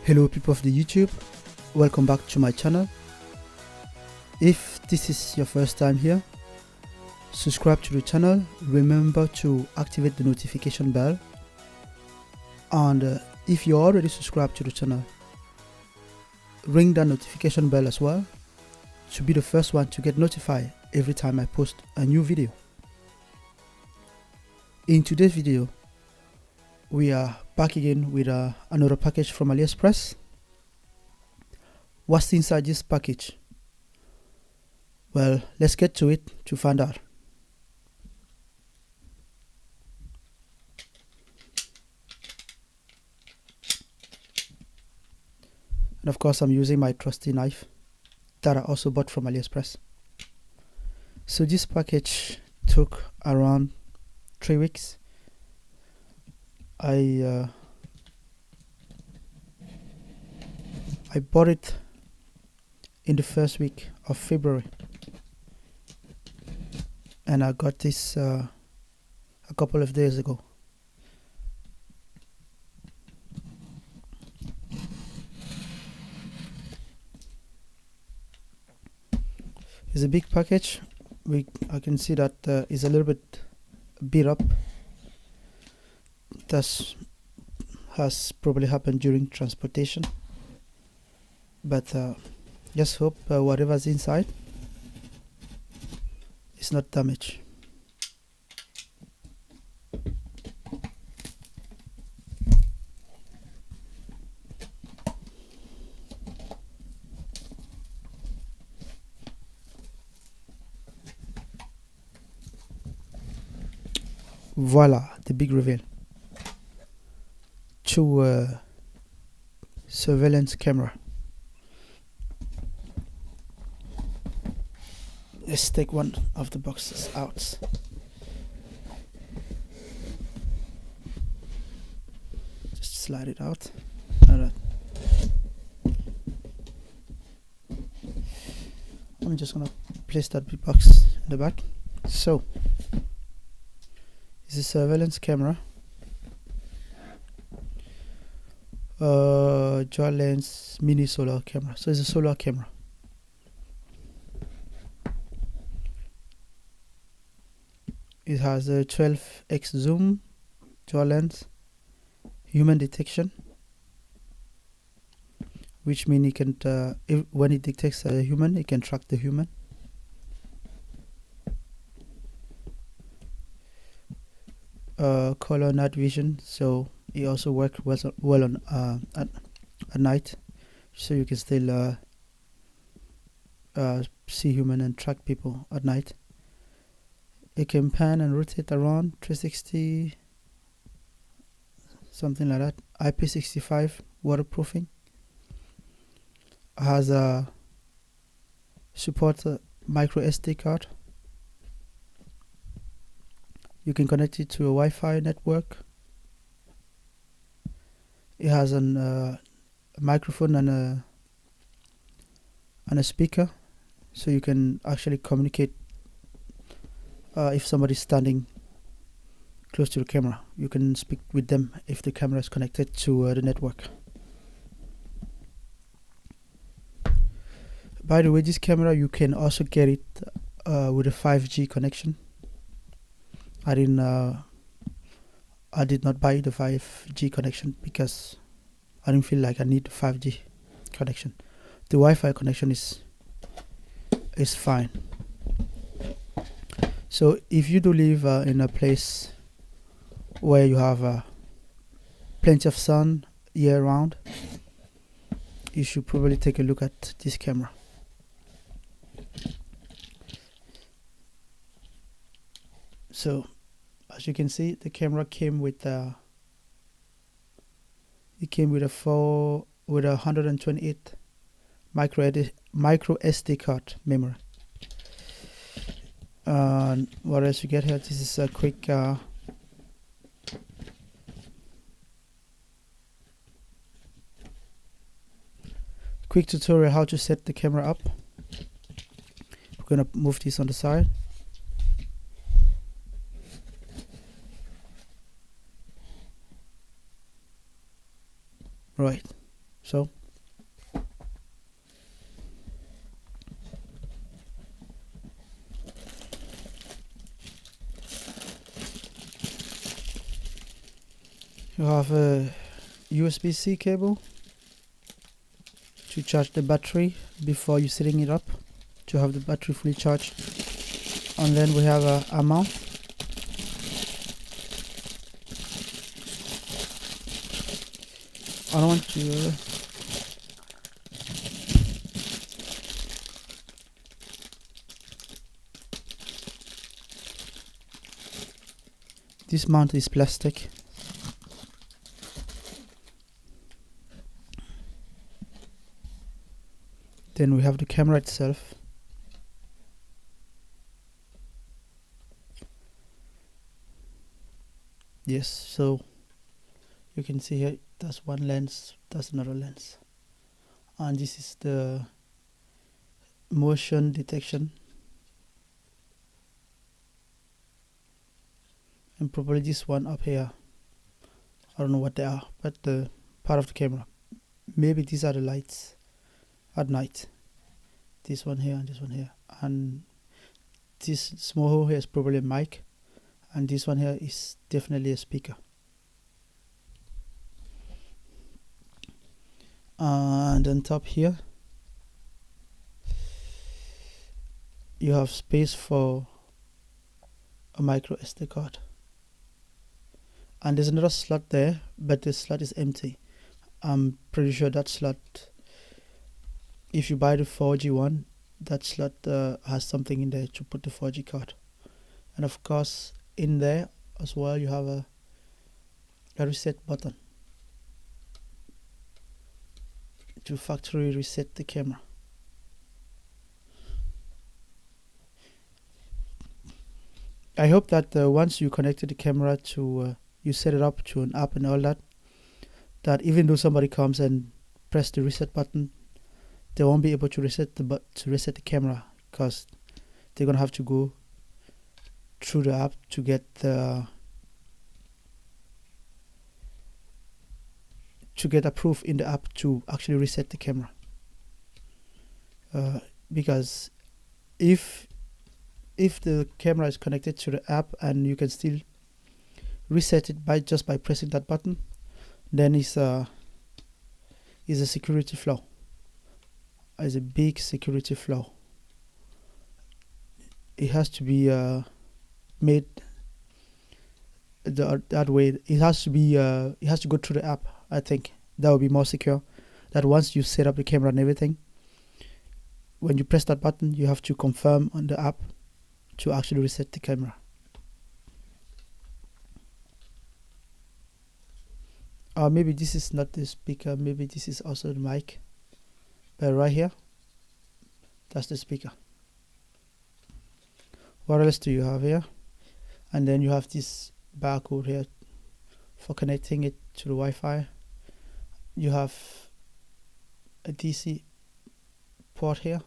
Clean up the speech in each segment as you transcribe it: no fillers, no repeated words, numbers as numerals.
Hello people of the YouTube, welcome back to my channel. If this is your first time here, subscribe to the channel, remember to activate the notification bell, and if you're already subscribed to the channel, ring that notification bell as well to be the first one to get notified every time I post a new video. In today's video, we are back again with another package from AliExpress. What's inside this package? Well, let's get to it to find out. And of course, I'm using my trusty knife that I also bought from AliExpress. So this package took around 3 weeks. I bought it in the first week of February, and I got this a couple of days ago. It's a big package. I can see that it's a little bit beat up. That has probably happened during transportation, but just hope whatever's inside is not damaged. Voila, the big reveal. Two surveillance camera. Let's take one of the boxes out. Just slide it out. Alright. I'm just gonna place that big box in the back. So, it's a surveillance camera. Dual lens mini solar camera. So it's a solar camera. It has a 12x zoom, dual lens, human detection, which means it can when it detects a human, it can track the human. Color night vision, so it also works well on at night, so you can still see human and track people at night. It can pan and rotate around 360, something like that. IP65 waterproofing. Has a support micro SD card. You can connect it to a Wi-Fi network. It has a microphone and a speaker, so you can actually communicate. If somebody's standing close to the camera, you can speak with them if the camera is connected to the network. By the way, this camera you can also get it with a 5G connection. I did not buy the 5G connection because I didn't feel like I need the 5G connection. The Wi-Fi connection is fine. So if you do live in a place where you have plenty of sun year round, you should probably take a look at this camera. So as you can see, the camera came with a 128 micro SD card memory. What else you get here? This is a quick tutorial how to set the camera up. We're gonna move this on the side. Right, so. You have a USB-C cable to charge the battery before you setting it up, to have the battery fully charged. And then we have a mount. I don't want to this mount is plastic. Then we have the camera itself. Yes, so you can see here, that's one lens, that's another lens, and this is the motion detection, and probably this one up here, I don't know what they are, but the part of the camera, maybe these are the lights at night, this one here and this one here, and this small hole here is probably a mic, and this one here is definitely a speaker. And on top here you have space for a micro SD card, and there's another slot there, but the slot is empty. I'm pretty sure that slot, if you buy the 4G one, that slot has something in there to put the 4G card. And of course in there as well you have a reset button to factory reset the camera. I hope that once you connected the camera to you set it up to an app and all that, that even though somebody comes and press the reset button, they won't be able to reset the camera, because they're gonna have to go through the app to get approved in the app to actually reset the camera. Because if the camera is connected to the app and you can still reset it by pressing that button, then it's a security flaw. It's a big security flaw. It has to be made that way. It has to go through the app. I think that would be more secure. That once you set up the camera and everything, when you press that button, you have to confirm on the app to actually reset the camera. Or maybe this is not the speaker, maybe this is also the mic. But right here, that's the speaker. What else do you have here? And then you have this barcode here for connecting it to the Wi-Fi. You have a DC port here.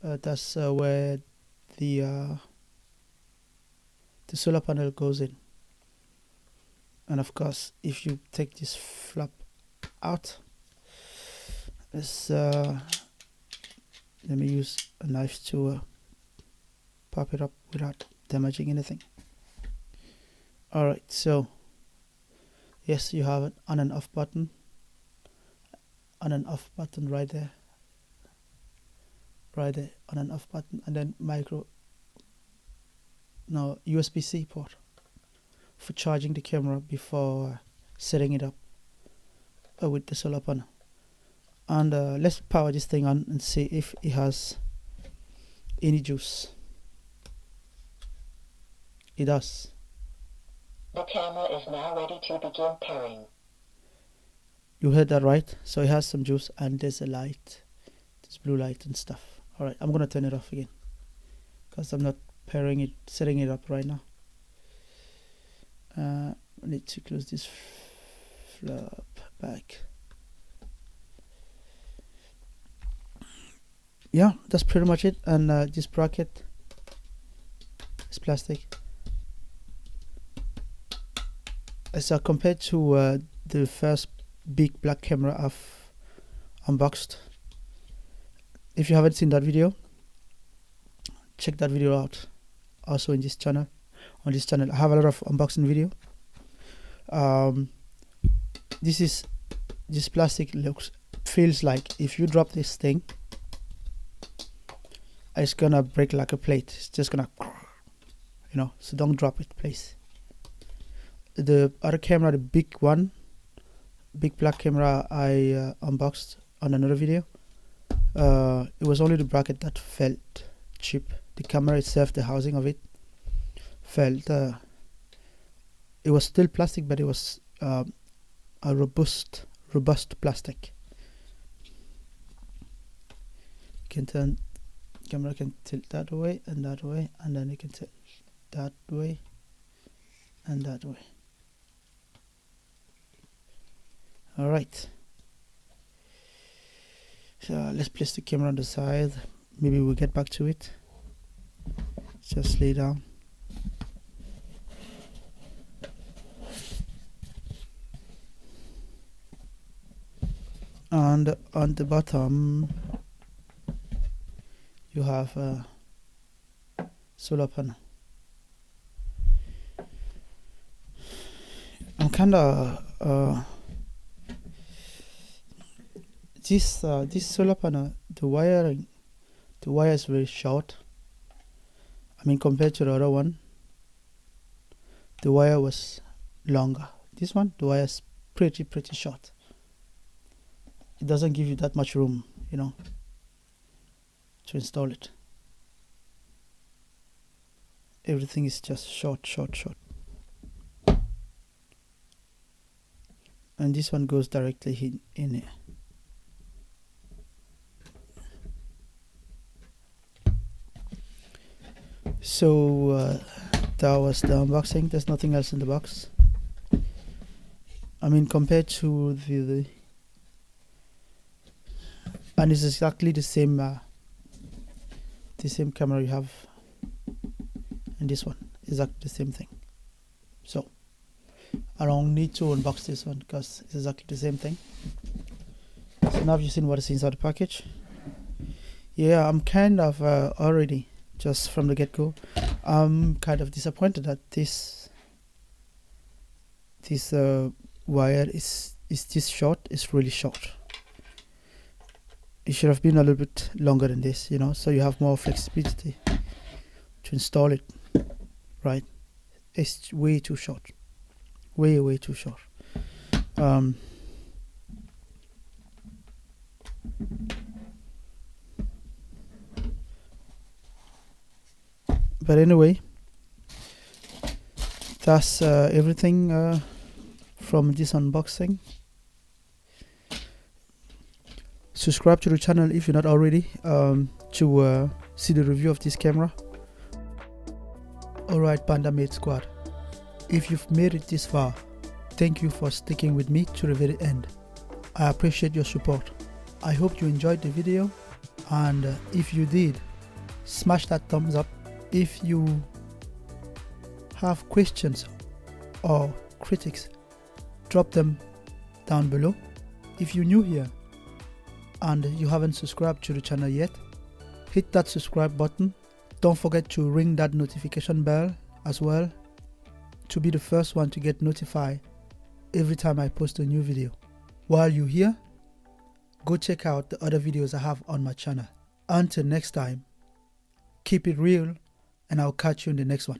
That's where the solar panel goes in. And of course, if you take this flap out, let me use a knife to pop it up without damaging anything. Alright, so yes, you have an on and off button. On and off button right there. Right there, on and off button, and then USB-C port for charging the camera before setting it up with the solar panel. And let's power this thing on and see if it has any juice. It does. The camera is now ready to begin pairing. You heard that right? So it has some juice, and there's a light, there's blue light and stuff. Alright, I'm gonna turn it off again because I'm not pairing it, setting it up right now. I need to close this flap back. Yeah, that's pretty much it. And this bracket is plastic. So compared to the first big black camera I've unboxed. If you haven't seen that video, check that video out. Also in this channel, on this channel I have a lot of unboxing video. This plastic feels like if you drop this thing, it's gonna break like a plate. It's just gonna, you know, so don't drop it, please. The other camera, the big black camera I unboxed on another video, it was only the bracket that felt cheap. The camera itself, the housing of it, felt it was still plastic, but it was a robust plastic. You can turn, camera can tilt that way, and then you can tilt that way and that way. All right, so let's place the camera on the side. Maybe we'll get back to it. Just lay down. And on the bottom you have a solar panel. I'm kinda this solar panel, the wire is very short. I mean, compared to the other one, the wire was longer. This one, the wire is pretty short. It doesn't give you that much room, you know, to install it. Everything is just short. And this one goes directly in here. So that was the unboxing. There's nothing else in the box. I mean, compared to the and it's exactly the same camera you have in this one. Exactly the same thing. So I don't need to unbox this one because it's exactly the same thing. So now you've seen what is inside the package. Yeah, I'm kind of already, just from the get-go, I'm kind of disappointed that this wire is this short. It's really short. It should have been a little bit longer than this, you know, so you have more flexibility to install it, right? It's way too short, way too short. But anyway, that's everything from this unboxing. Subscribe to the channel if you're not already, to see the review of this camera. Alright, Panda Mate Squad, if you've made it this far, thank you for sticking with me to the very end. I appreciate your support. I hope you enjoyed the video, and if you did, smash that thumbs up. If you have questions or critics, drop them down below. If you're new here and you haven't subscribed to the channel yet, hit that subscribe button. Don't forget to ring that notification bell as well to be the first one to get notified every time I post a new video. While you're here, go check out the other videos I have on my channel. Until next time, keep it real, and I'll catch you in the next one.